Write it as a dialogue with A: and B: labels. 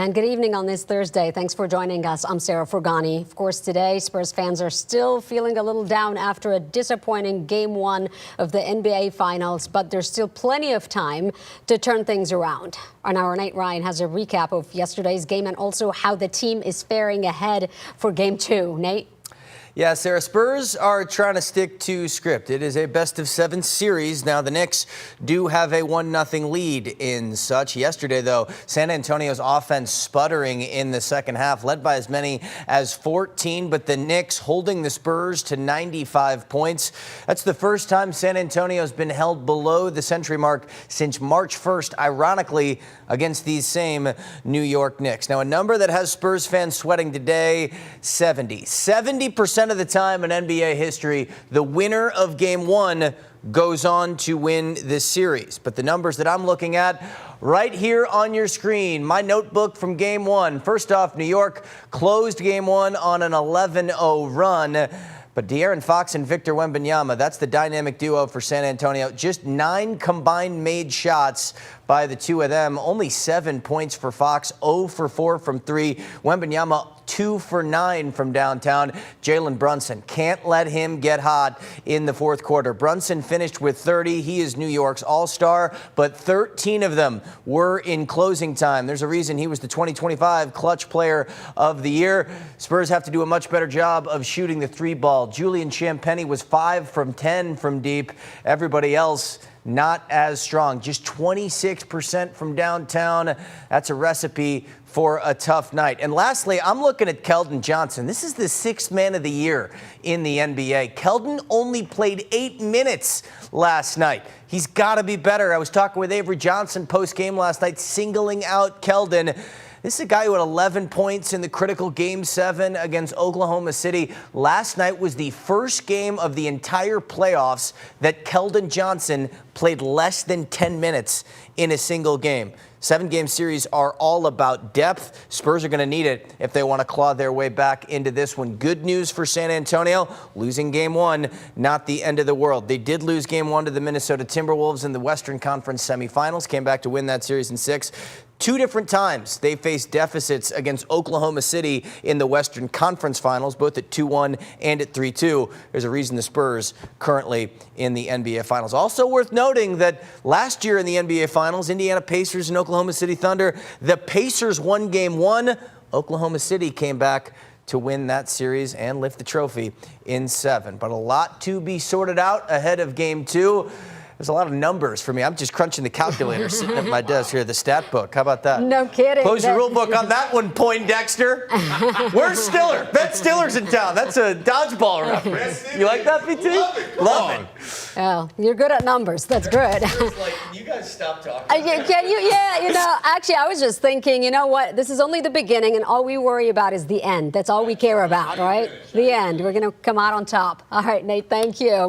A: And good evening on this Thursday. Thanks for joining us. I'm Sarah Forgani. Of course, today, Spurs fans are still feeling a little down after a disappointing Game 1 of the NBA Finals, but there's still plenty of time to turn things around. And our Nate Ryan has a recap of yesterday's game and also how the team is faring ahead for Game 2. Nate?
B: Yeah, Sarah, Spurs are trying to stick to script. It is a best-of-7 series. Now, the Knicks do have a 1-0 lead in such. Yesterday, though, San Antonio's offense sputtering in the second half, led by as many as 14, but the Knicks holding the Spurs to 95 points. That's the first time San Antonio's been held below the century mark since March 1st, ironically, against these same New York Knicks. Now, a number that has Spurs fans sweating today, 70. 70% of the time in NBA history, the winner of Game 1 goes on to win this series. But the numbers that I'm looking at right here on your screen, my notebook from Game 1. First off, New York closed Game 1 on an 11-0 run. But De'Aaron Fox and Victor Wembanyama, that's the dynamic duo for San Antonio. Just 9 combined made shots by the two of them. Only 7 points for Fox, 0 for 4 from 3. Wembanyama, 2 for 9 from downtown. Jalen Brunson, can't let him get hot in the fourth quarter. Brunson finished with 30. He is New York's all-star, but 13 of them were in closing time. There's a reason he was the 2025 Clutch Player of the Year. Spurs have to do a much better job of shooting the three ball. Julian Champagnie was 5 from 10 from deep. Everybody else not as strong. Just 26% from downtown. That's a recipe for a tough night. And lastly, I'm looking at Keldon Johnson. This is the 6th man of the year in the NBA. Keldon only played 8 minutes last night. He's got to be better. I was talking with Avery Johnson post-game last night, singling out Keldon. This is a guy who had 11 points in the critical Game 7 against Oklahoma City. Last night was the first game of the entire playoffs that Keldon Johnson played less than 10 minutes in a single game. 7-game series are all about depth. Spurs are going to need it if they want to claw their way back into this one. Good news for San Antonio, losing Game 1, not the end of the world. They did lose Game 1 to the Minnesota Timberwolves in the Western Conference semifinals, came back to win that series in 6. 2 different times they faced deficits against Oklahoma City in the Western Conference Finals, both at 2-1 and at 3-2. There's a reason the Spurs currently in the NBA Finals. Also worth noting that last year in the NBA Finals, Indiana Pacers and Oklahoma City Thunder, the Pacers won Game 1. Oklahoma City came back to win that series and lift the trophy in 7. But a lot to be sorted out ahead of Game 2. There's a lot of numbers for me. I'm just crunching the calculator sitting at my desk here, the stat book. How about that?
A: No kidding.
B: Close the rule book on that one, Poindexter. Where's Stiller? Bet Stiller's in town. That's a dodgeball reference. You like that, BT? Love it.
A: Oh, you're good at numbers. That's good.
C: Like, you guys stop talking.
A: Actually, I was just thinking, you know what? This is only the beginning, and all we worry about is the end. That's all we care about, right? The end. We're going to come out on top. All right, Nate, thank you.